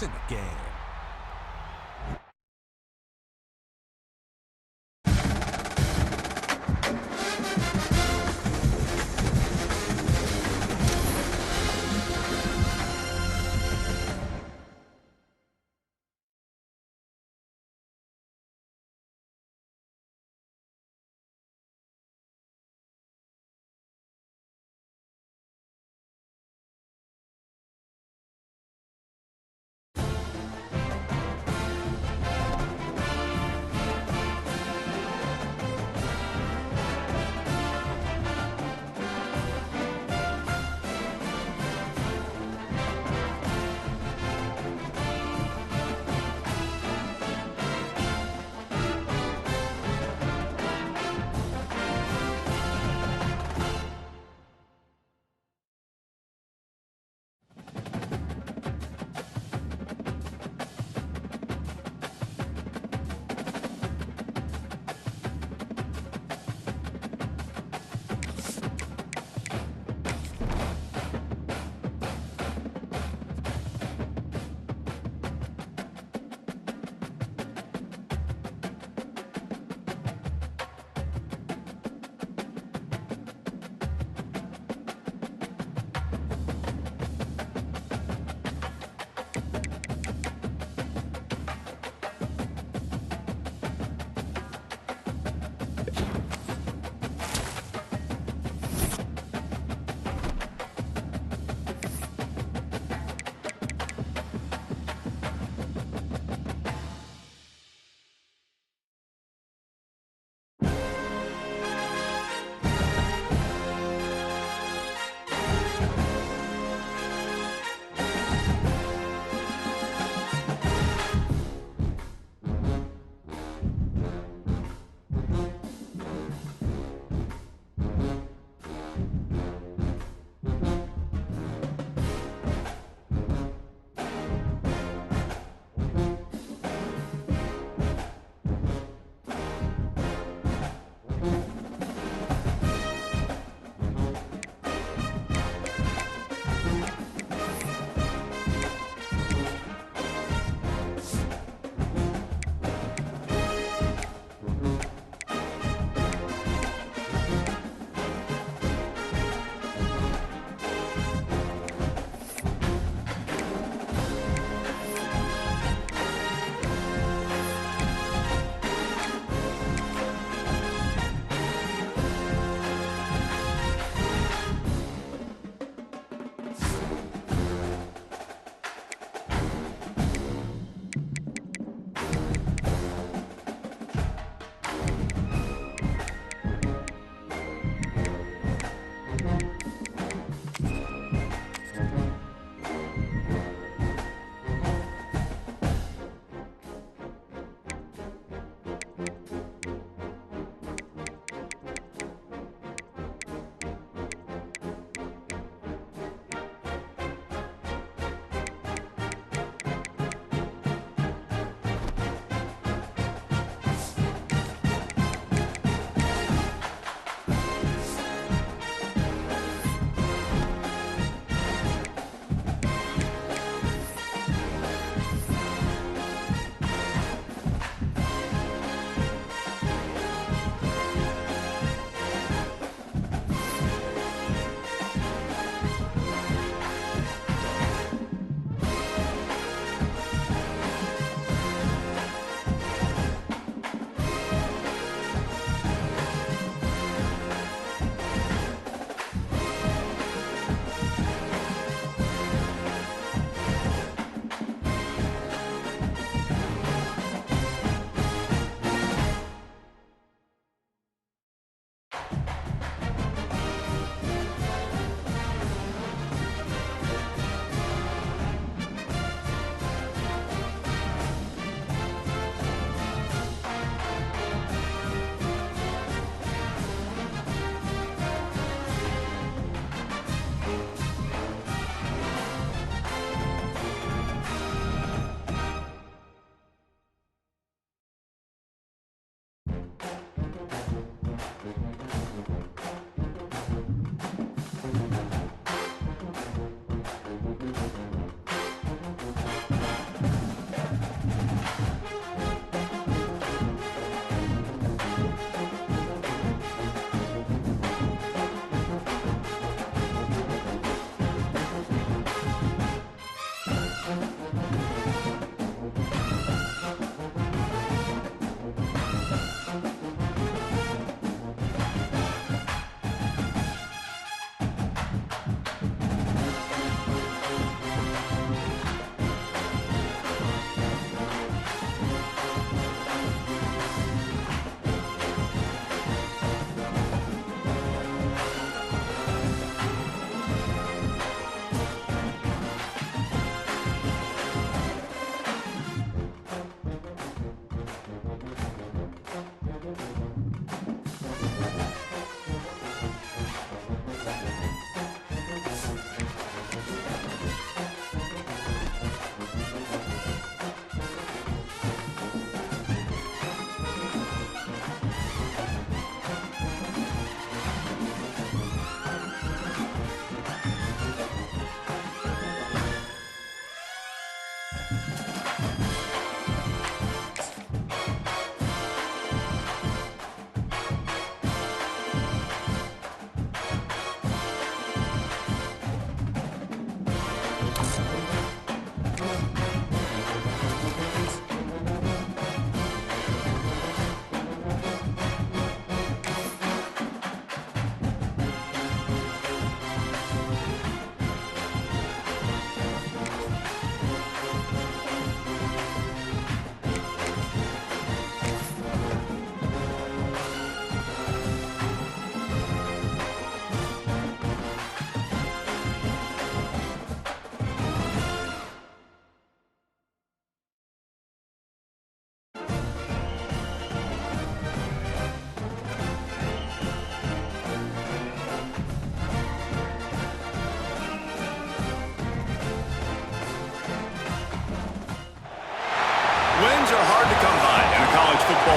in the game.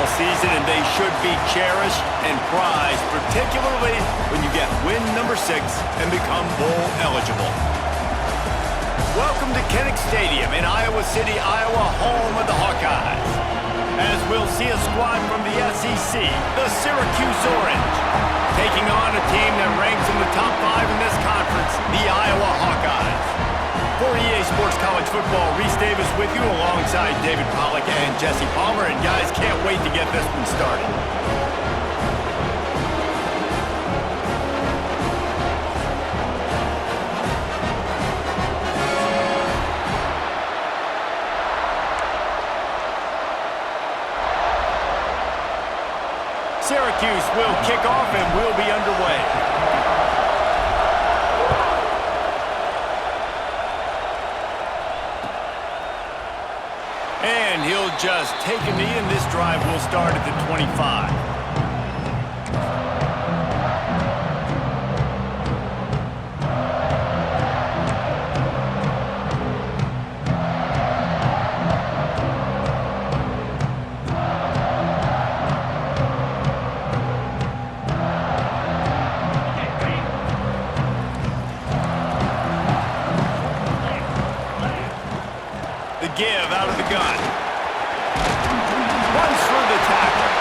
all season, and they should be cherished and prized, particularly when you get win number 6 and become bowl eligible. Welcome to Kinnick Stadium in Iowa City, Iowa, home of the Hawkeyes. As we'll see a squad from the SEC, the Syracuse Orange, taking on a team that ranks in the top 5 in this conference, the Iowa Hawkeyes. For EA Sports College Football, Reese Davis with you alongside David Pollack and Jesse Palmer. And guys, can't wait to get this one started. Syracuse will kick off and we'll be underway. And he'll just take a knee, and this drive will start at the 25. Give out of the gun. Runs through the tackle.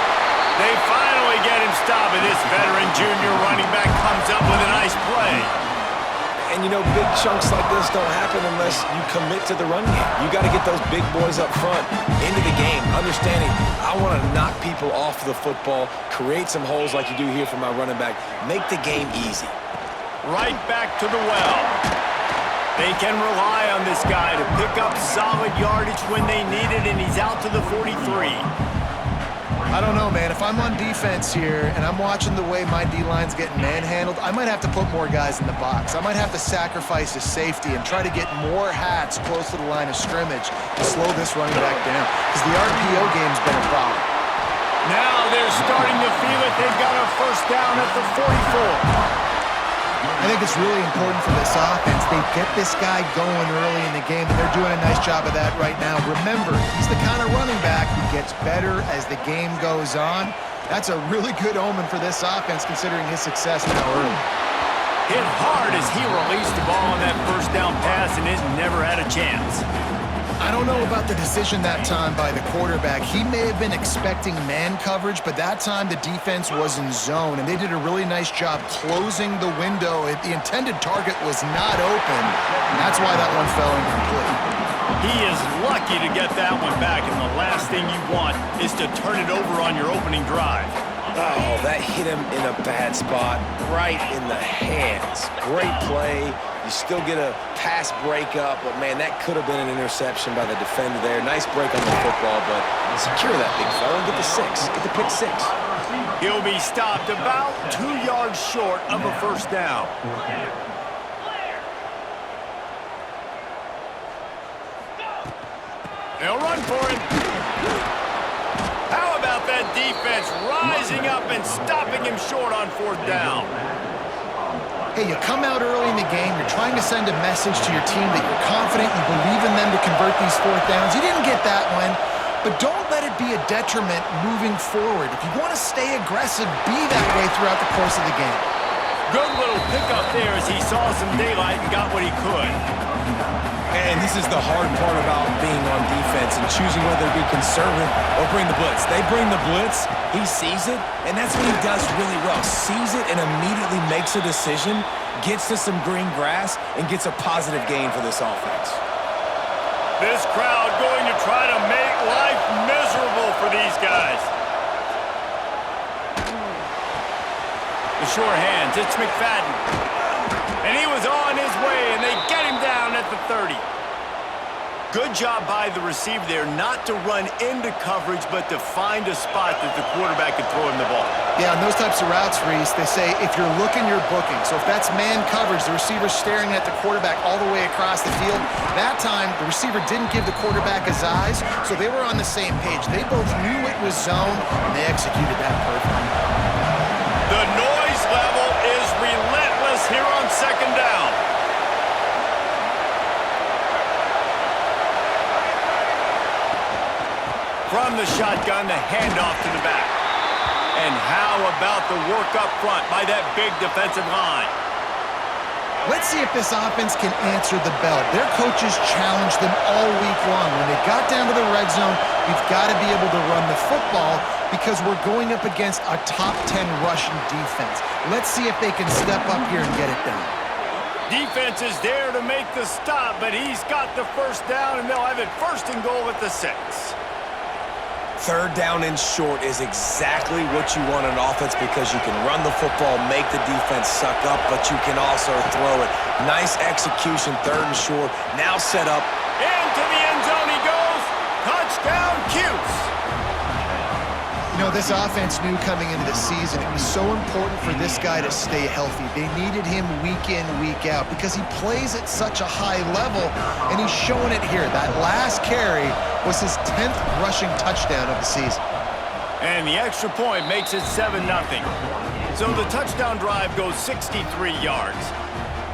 They finally get him stopped, and this veteran junior running back comes up with a nice play. And you know, big chunks like this don't happen unless you commit to the run game. You got to get those big boys up front into the game, understanding I want to knock people off the football, create some holes like you do here for my running back, make the game easy. Right back to the well. They can rely on this guy to pick up solid yardage when they need it, and he's out to the 43. I don't know, man. If I'm on defense here and I'm watching the way my D-line's getting manhandled, I might have to put more guys in the box. I might have to sacrifice a safety and try to get more hats close to the line of scrimmage to slow this running back down, because the RPO game's been a problem. Now they're starting to feel it. They've got a first down at the 44. I think it's really important for this offense. They get this guy going early in the game, and they're doing a nice job of that right now. Remember, he's the kind of running back who gets better as the game goes on. That's a really good omen for this offense, considering his success now early. Hit hard as he released the ball on that first down pass, and it never had a chance. I don't know about the decision that time by the quarterback. He may have been expecting man coverage, but that time the defense was in zone, and they did a really nice job closing the window. The intended target was not open, and that's why that one fell incomplete. He is lucky to get that one back, and the last thing you want is to turn it over on your opening drive. Oh, that hit him in a bad spot, right in the hands. Great play. You still get a pass breakup, but, man, that could have been an interception by the defender there. Nice break on the football, but secure that big fella and get the 6. Get the pick 6. He'll be stopped about 2 yards short of a first down. They'll run for it. How about that defense rising up and stopping him short on 4th down? Hey, you come out early in the game, you're trying to send a message to your team that you're confident, you believe in them to convert these 4th downs. You didn't get that one, but don't let it be a detriment moving forward. If you want to stay aggressive, be that way throughout the course of the game. Good little pickup there as he saw some daylight and got what he could. And this is the hard part about being on defense and choosing whether to be conservative or bring the blitz. They bring the blitz, he sees it, and that's what he does really well. Sees it and immediately makes a decision, gets to some green grass, and gets a positive gain for this offense. This crowd going to try to make life miserable for these guys. The sure hands, it's McFadden. And he was on his way, and they get him down at the 30. Good job by the receiver there not to run into coverage, but to find a spot that the quarterback could throw him the ball. Yeah, on those types of routes, Reese, they say if you're looking, you're booking. So if that's man coverage, the receiver's staring at the quarterback all the way across the field. That time, the receiver didn't give the quarterback his eyes, so they were on the same page. They both knew it was zone, and they executed that perfectly. The noise level is relentless here on 2nd down. from the shotgun, the handoff to the back. And how about the work up front by that big defensive line? Let's see if this offense can answer the bell. Their coaches challenged them all week long. When they got down to the red zone, we've got to be able to run the football because we're going up against a top 10 rushing defense. Let's see if they can step up here and get it done. Defense is there to make the stop, but he's got the first down, and they'll have it first and goal at the 6. Third down and short is exactly what you want on offense because you can run the football, make the defense suck up, but you can also throw it. Nice execution, third and short. Now set up. Into the end zone he goes. Touchdown, Cuse. You know, this offense knew coming into the season it was so important for this guy to stay healthy. They needed him week in, week out because he plays at such a high level, and he's showing it here. That last carry was his 10th rushing touchdown of the season. And the extra point makes it 7-0. So the touchdown drive goes 63 yards.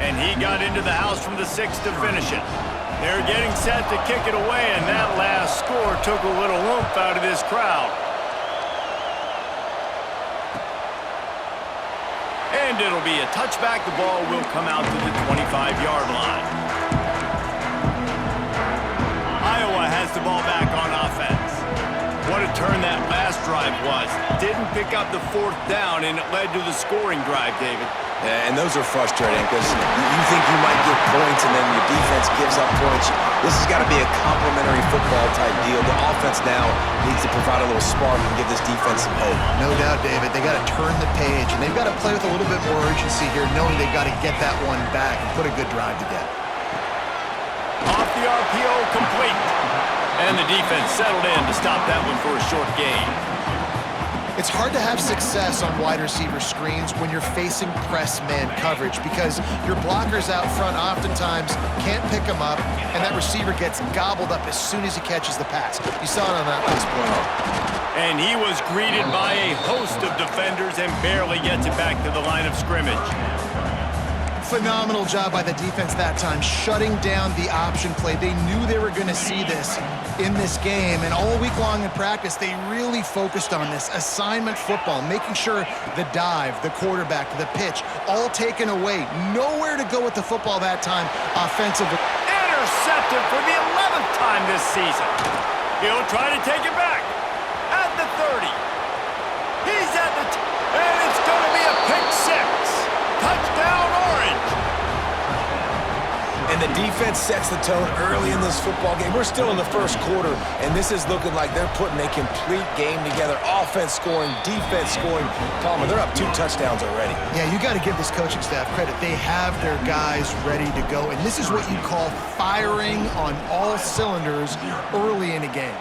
And he got into the house from the 6 to finish it. They're getting set to kick it away, and that last score took a little oomph out of this crowd. And it'll be a touchback. The ball will come out to the 25-yard line. Iowa has the ball back on offense. What a turn that last drive was. Didn't pick up the 4th down, and it led to the scoring drive, David. Yeah, and those are frustrating because you think you might get points and then your defense gives up points. This has got to be a complementary football type deal. The offense now needs to provide a little spark and give this defense some hope. No doubt, David. They got to turn the page, and they've got to play with a little bit more urgency here, knowing they've got to get that one back and put a good drive together. Off the RPO, complete. And the defense settled in to stop that one for a short gain. It's hard to have success on wide receiver screens when you're facing press man coverage because your blockers out front oftentimes can't pick them up, and that receiver gets gobbled up as soon as he catches the pass. You saw it on that last play. And he was greeted by a host of defenders and barely gets it back to the line of scrimmage. Phenomenal job by the defense that time, shutting down the option play. They knew they were going to see this in this game, and all week long in practice, they really focused on this assignment football, making sure the dive, the quarterback, the pitch, all taken away. Nowhere to go with the football that time offensively. Intercepted for the 11th time this season. He'll try to take it back at the 30. He's at the and it's going to be a pick 6. Touchdown, Orange. And the defense sets the tone early in this football game. We're still in the first quarter, and this is looking like they're putting a complete game together. Offense scoring, defense scoring. Palmer, they're up 2 touchdowns already. Yeah, you got to give this coaching staff credit. They have their guys ready to go, and this is what you call firing on all cylinders early in a game.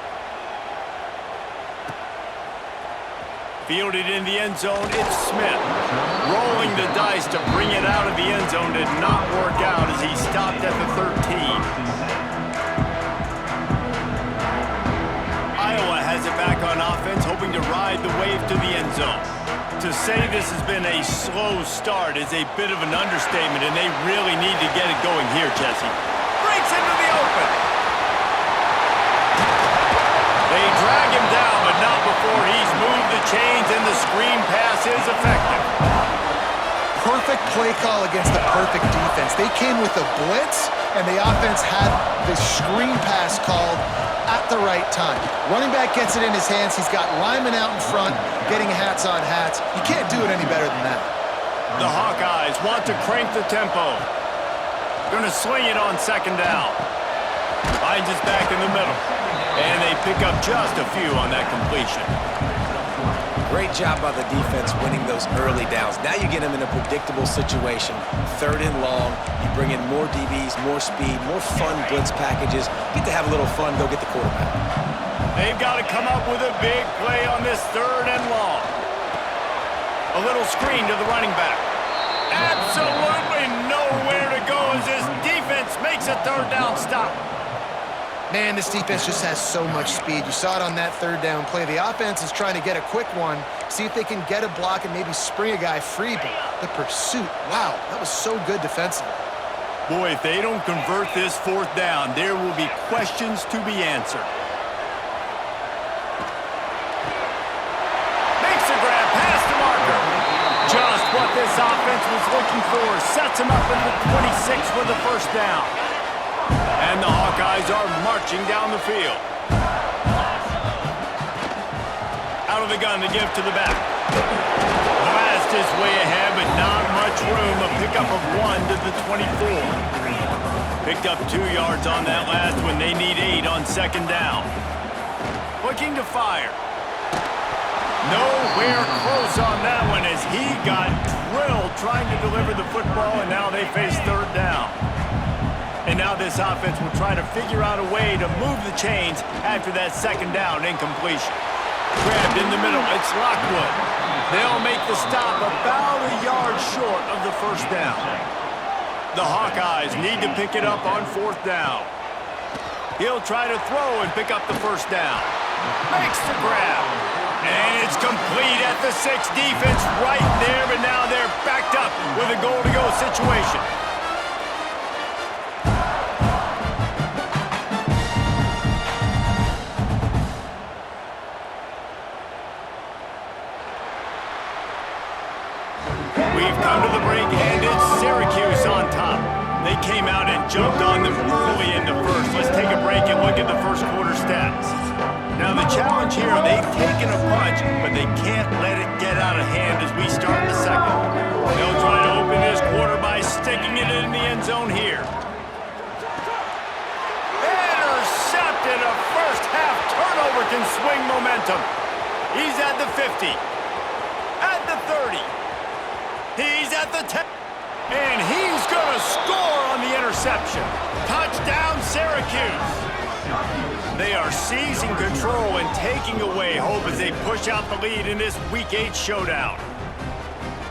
Fielded in the end zone, it's Smith. Rolling the dice to bring it out of the end zone did not work out as he stopped at the 13. Iowa has it back on offense, hoping to ride the wave to the end zone. To say this has been a slow start is a bit of an understatement, and they really need to get it going here, Jesse. Breaks into the open. They drag him down, but not before he's moved the chains and the screen pass is effective. Perfect play call against the perfect defense. They came with a blitz, and the offense had the screen pass called at the right time. Running back gets it in his hands. He's got linemen out in front, getting hats on hats. You can't do it any better than that. The Hawkeyes want to crank the tempo. Going to sling it on 2nd down. Finds his back in the middle. And they pick up just a few on that completion. Great job by the defense winning those early downs. Now you get them in a predictable situation. 3rd and long. You bring in more DBs, more speed, more fun blitz packages. Get to have a little fun, go get the quarterback. They've got to come up with a big play on this 3rd and long. A little screen to the running back. Absolutely nowhere to go as this defense makes a 3rd down stop. Man, this defense just has so much speed. You saw it on that 3rd down play. The offense is trying to get a quick one, see if they can get a block and maybe spring a guy free, but the pursuit, wow, that was so good defensively. Boy, if they don't convert this 4th down, there will be questions to be answered. was looking for. Sets him up at the 26 for the first down. And the Hawkeyes are marching down the field. Out of the gun to give to the back. Blast is way ahead, but not much room. A pickup of 1 to the 24. Picked up 2 yards on that last one. They need 8 on second down. Looking to fire. Nowhere close on that one as he got drilled trying to deliver the football, and now they face third down. And now this offense will try to figure out a way to move the chains after that second down incompletion. Grabbed in the middle, it's Lockwood. They'll make the stop about a yard short of the first down. The Hawkeyes need to pick it up on fourth down. He'll try to throw and pick up the first down. Makes the grab. And it's complete at the 6. Defense right there, but now they're backed up with a goal-to-go situation. We've come to the break, and it's Syracuse on top. They came out and jumped on them early in the first. Let's take a break and look at the first quarter stats. Now the challenge here, they've taken a punch, but they can't let it get out of hand as we start the second. They'll try to open this quarter by sticking it in the end zone here. Intercepted. A first half turnover can swing momentum. He's at the 50. At the 30. He's at the 10. And he's going to score on the interception. Touchdown, Syracuse. They are seizing control and taking away hope as they push out the lead in this Week 8 showdown.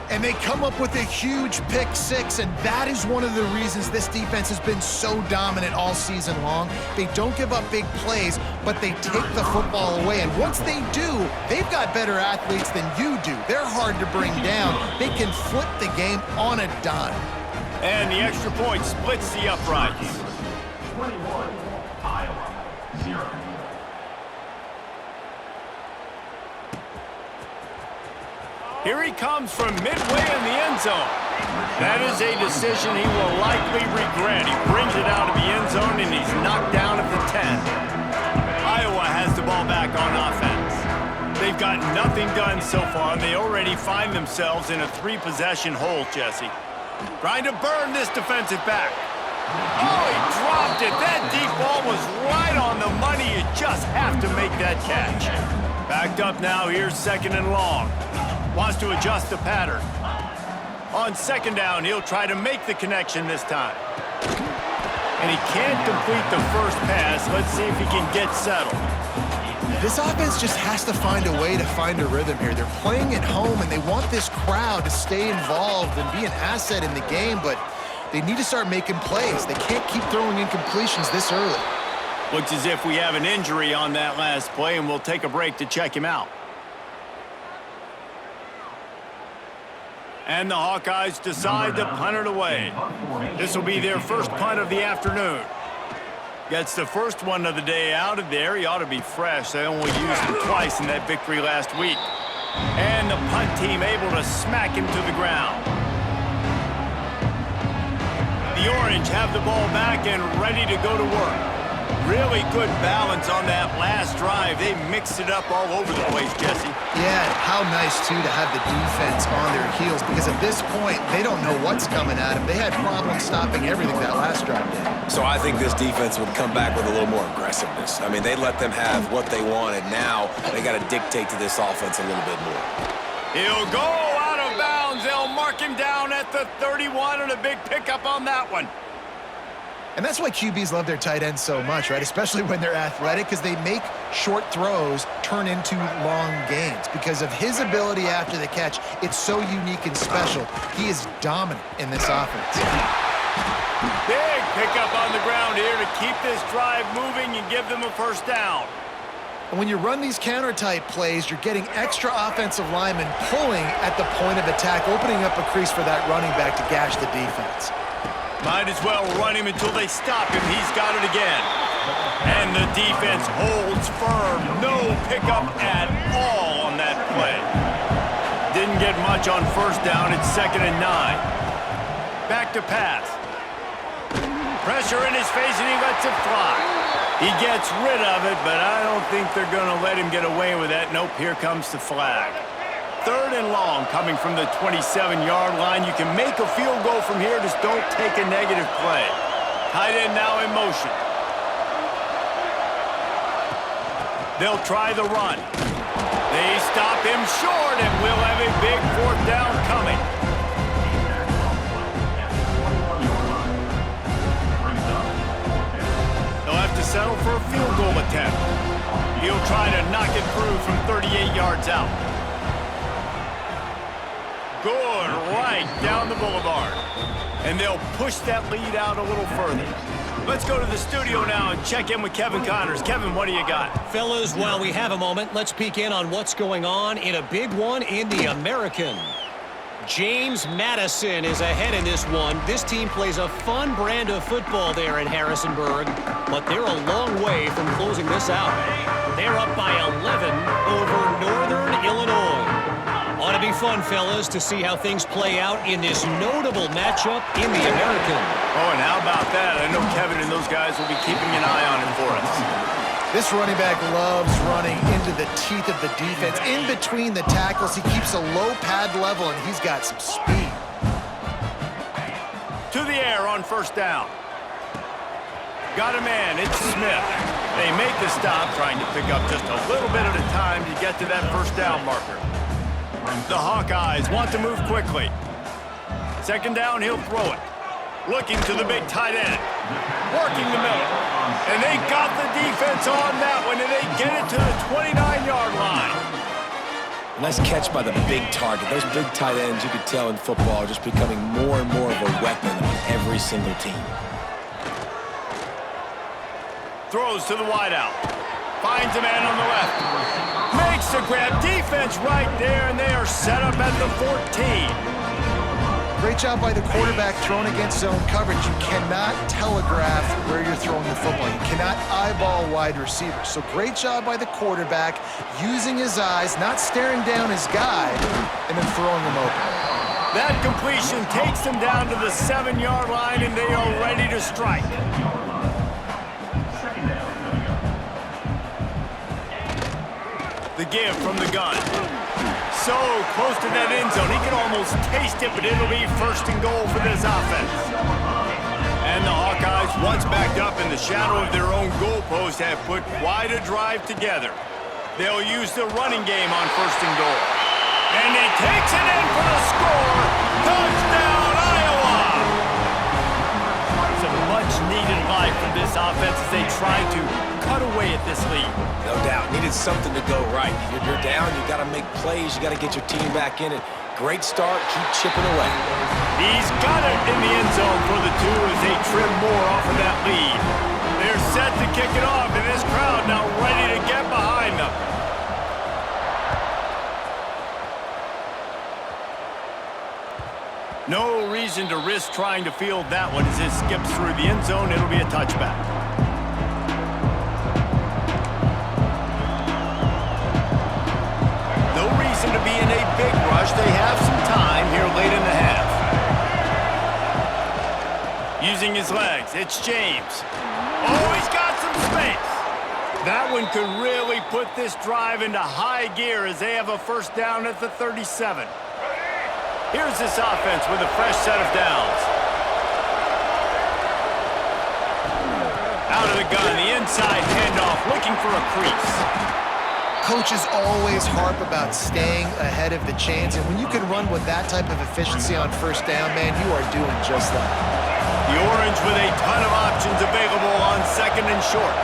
And they come up with a huge pick 6, and that is one of the reasons this defense has been so dominant all season long. They don't give up big plays, but they take the football away. And once they do, they've got better athletes than you do. They're hard to bring down. They can flip the game on a dime. And the extra point splits the uprights. 21, Iowa, 0. Here he comes from midway in the end zone. That is a decision he will likely regret. He brings it out of the end zone, and he's knocked down at the 10. Iowa has the ball back on offense. They've got nothing done so far, and they already find themselves in a 3-possession hole, Jesse. Trying to burn this defensive back. Oh, he dropped it. That deep ball was right on the money. You just have to make that catch. Backed up now. Here's second and long. Wants to adjust the pattern. On second down, he'll try to make the connection this time. And he can't complete the first pass. Let's see if he can get settled. This offense just has to find a way to find a rhythm here. They're playing at home, and they want this crowd to stay involved and be an asset in the game, but they need to start making plays. They can't keep throwing incompletions this early. Looks as if we have an injury on that last play, and we'll take a break to check him out. And the Hawkeyes decide to punt it away. This will be their first punt of the afternoon. Gets the first one of the day out of there. He ought to be fresh. They only used him twice in that victory last week. And the punt team able to smack him to the ground. The Orange have the ball back and ready to go to work. Really good balance on that last drive. They mixed it up all over the place, Jesse. Yeah, how nice, too, to have the defense on their heels, because at this point, they don't know what's coming at them. They had problems stopping everything that last drive did. So I think this defense would come back with a little more aggressiveness. I mean, they let them have what they wanted. Now they got to dictate to this offense a little bit more. He'll go out of bounds. They'll mark him down at the 31, and a big pickup on that one. And that's why QBs love their tight ends so much, right? Especially when they're athletic, because they make short throws turn into long gains. Because of his ability after the catch, it's so unique and special. He is dominant in this offense. Big pickup on the ground here to keep this drive moving and give them a first down. And when you run these counter-type plays, you're getting extra offensive linemen pulling at the point of attack, opening up a crease for that running back to gash the defense. Might as well run him until they stop him. He's got it again. And the defense holds firm. No pickup at all on that play. Didn't didn't get much on first down. It's 2nd and 9. Back to pass. Pressure in his face, and he lets it fly. He gets rid of it, but I don't think they're going to let him get away with that. Nope, here comes the flag. 3rd and long coming from the 27-yard line. You can make a field goal from here. Just don't take a negative play. Tight end now in motion. They'll try the run. They stop him short, and we'll have a big 4th down coming. They'll have to settle for a field goal attempt. He'll try to knock it through from 38 yards out. Good, right down the boulevard. And they'll push that lead out a little further. Let's go to the studio now and check in with Kevin Connors. Kevin, what do you got? Fellas, while we have a moment, let's peek in on what's going on in a big one in the American. James Madison is ahead in this one. This team plays a fun brand of football there in Harrisonburg, but they're a long way from closing this out. They're up by 11 over Northern Illinois. Ought to be fun, fellas, to see how things play out in this notable matchup in the American. Oh, and how about that? I know Kevin and those guys will be keeping an eye on him for us. This running back loves running into the teeth of the defense. In between the tackles, he keeps a low pad level, and he's got some speed. To the air on first down. Got a man, it's Smith. They make the stop, trying to pick up just a little bit at a time to get to that first down marker. The Hawkeyes want to move quickly. 2nd down, he'll throw it. Looking to the big tight end. Working the middle. And they got the defense on that one, and they get it to the 29-yard line. Nice catch by the big target. Those big tight ends, you could tell in football, are just becoming more and more of a weapon on every single team. Throws to the wideout. Finds a man on the left. Makes the grab. Defense right there, and they are set up at the 14. Great job by the quarterback throwing against zone coverage. You cannot telegraph where you're throwing the football. You cannot eyeball wide receivers. So great job by the quarterback using his eyes, not staring down his guy, and then throwing him open. That completion takes them down to the 7-yard line, and they are ready to strike. The give from the gun. So close to that end zone. He can almost taste it, but it'll be 1st and goal for this offense. And the Hawkeyes, once backed up in the shadow of their own goalpost, have put quite a drive together. They'll use the running game on 1st and goal. And he takes it in for the score. Touchdown, Iowa! Some much-needed life from this offense as they try to cut away at this lead. No doubt. Needed something to go right. You're down. You got to make plays. You got to get your team back in it. Great start. Keep chipping away. He's got it in the end zone for the 2 as they trim more off of that lead. They're set to kick it off, and this crowd now ready to get behind them. No reason to risk trying to field that one as it skips through the end zone. It'll be a touchback. No reason to be in a big rush. They have some time here late in the half. Using his legs, it's James. Oh, he's got some space. That one could really put this drive into high gear as they have a 1st down at the 37. Here's this offense with a fresh set of downs. Out of the gun, the inside handoff, looking for a crease. Coaches always harp about staying ahead of the chains, and when you can run with that type of efficiency on 1st down, man, you are doing just that. The Orange with a ton of options available on 2nd and short.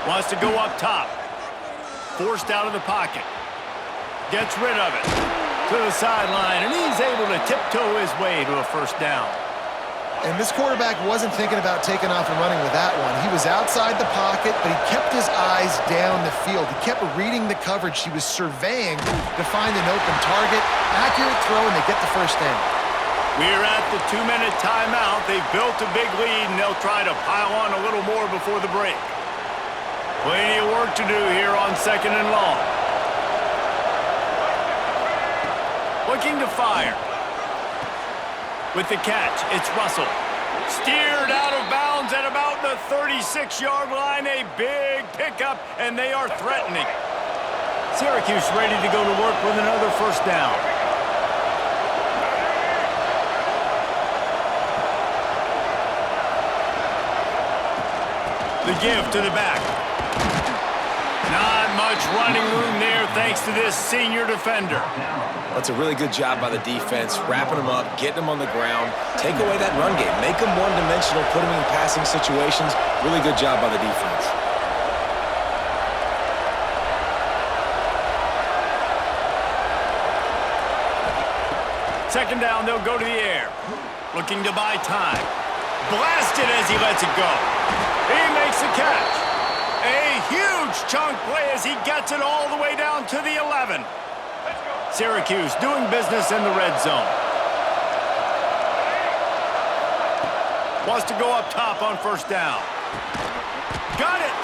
Wants to go up top. Forced out of the pocket. Gets rid of it. To the sideline, and he's able to tiptoe his way to a 1st down. And this quarterback wasn't thinking about taking off and running with that one. He was outside the pocket, but he kept his eyes down the field. He kept reading the coverage. He was surveying to find an open target. Accurate throw, and they get the 1st down. We're at the 2-minute timeout. They've built a big lead, and they'll try to pile on a little more before the break. Plenty of work to do here on 2nd and long. Looking to fire. With the catch, it's Russell. Steered out of bounds at about the 36-yard line. A big pickup, and they are threatening. Syracuse ready to go to work with another first down. The give to the back. Not much running room there thanks to this senior defender. That's a really good job by the defense, wrapping them up, getting them on the ground, take away that run game, make them one-dimensional, put them in passing situations. Really good job by the defense. Second down, they'll go to the air. Looking to buy time. Blasted as he lets it go. He makes the catch. A huge chunk play as he gets it all the way down to the 11. Syracuse doing business in the red zone. Wants to go up top on first down. Got it.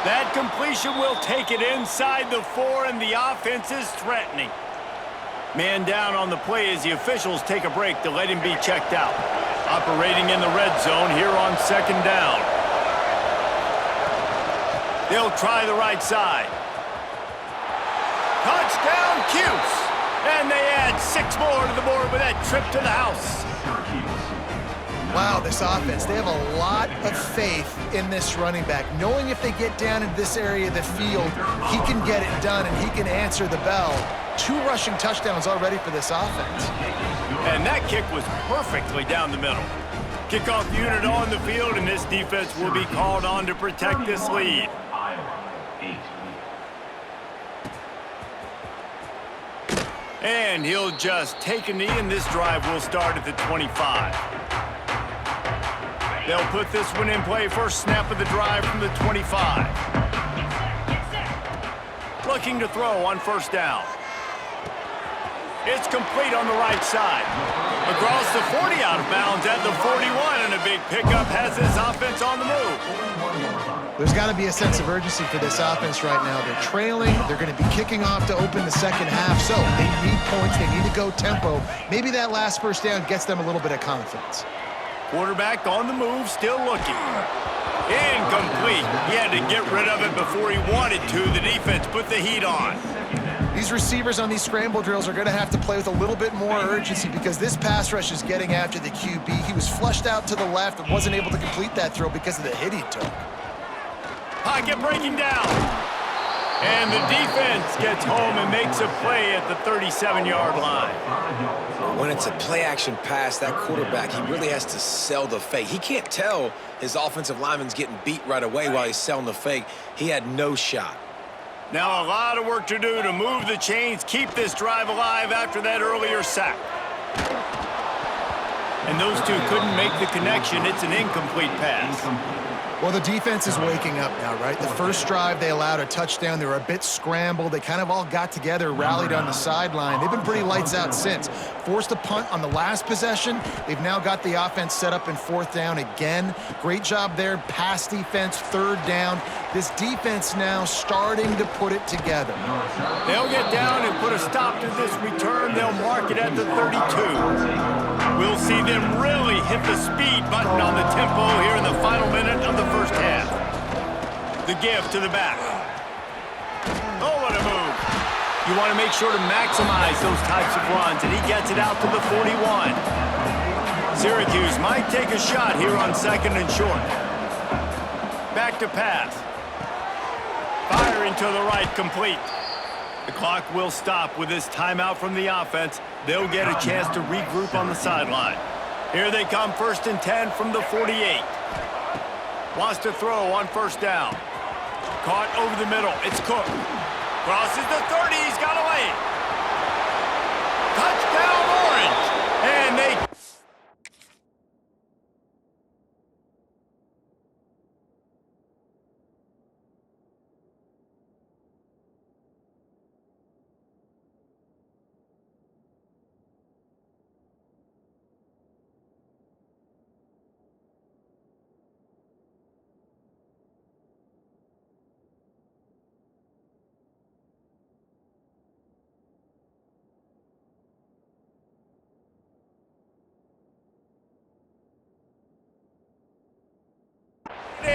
That completion will take it inside the 4, and the offense is threatening. Man down on the play as the officials take a break to let him be checked out. Operating in the red zone here on second down. They'll try the right side. Touchdown, Cuse. And they add 6 more to the board with that trip to the house. Wow, this offense, they have a lot of faith in this running back, knowing if they get down in this area of the field, he can get it done and he can answer the bell. 2 rushing touchdowns already for this offense. And that kick was perfectly down the middle. Kickoff unit on the field, and this defense will be called on to protect this lead. And he'll just take a knee, and this drive will start at the 25. They'll put this one in play. First snap of the drive from the 25. Looking to throw on first down. It's complete on the right side. Across the 40, out of bounds at the 41, and a big pickup has this offense on the move. There's got to be a sense of urgency for this offense right now. They're trailing. They're going to be kicking off to open the second half, so they need points. They need to go tempo. Maybe that last first down gets them a little bit of confidence. Quarterback on the move, still looking. Incomplete. He had to get rid of it before he wanted to. The defense put the heat on. These receivers on these scramble drills are going to have to play with a little bit more urgency because this pass rush is getting after the QB. He was flushed out to the left and wasn't able to complete that throw because of the hit he took. Pocket breaking down. And the defense gets home and makes a play at the 37-yard line. When it's a play-action pass, that quarterback, he really has to sell the fake. He can't tell his offensive lineman's getting beat right away while he's selling the fake. He had no shot. Now a lot of work to do to move the chains, keep this drive alive after that earlier sack. And those two couldn't make the connection. It's an incomplete pass. Well, the defense is waking up now, right? The first drive, they allowed a touchdown. They were a bit scrambled. They kind of all got together, rallied on the sideline. They've been pretty lights out since. Forced a punt on the last possession. They've now got the offense set up in fourth down again. Great job there. Pass defense, third down. This defense now starting to put it together. They'll get down and put a stop to this return. They'll mark it at the 32. We'll see them really hit the speed button on the tempo here in the final minute of the first half. The give to the back. Oh, what a move. You want to make sure to maximize those types of runs, and he gets it out to the 41. Syracuse might take a shot here on second and short. Back to pass. Firing to the right, complete. The clock will stop with this timeout from the offense. They'll get a chance to regroup on the sideline. Here they come, 1st and 10 from the 48. Wants to throw on first down. Caught over the middle. It's Cook. Crosses the 30. He's got away. Touchdown, Orange. And they...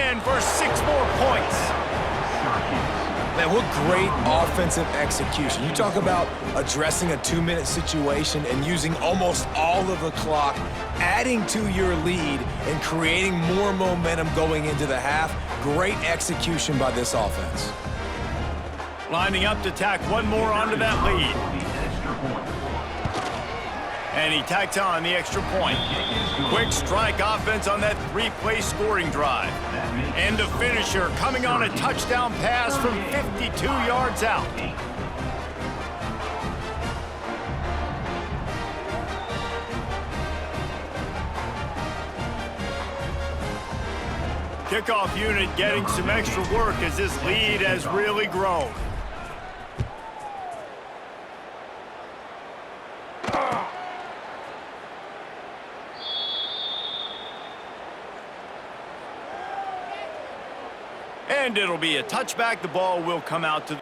again for 6 more points. Man, what great offensive execution. You talk about addressing a 2-minute situation and using almost all of the clock, adding to your lead and creating more momentum going into the half. Great execution by this offense. Lining up to tack one more onto that lead. And he tacks on the extra point. Quick strike offense on that 3-play scoring drive. And the finisher coming on a touchdown pass from 52 yards out. Kickoff unit getting some extra work as this lead has really grown. And it'll be a touchback. The ball will come out to the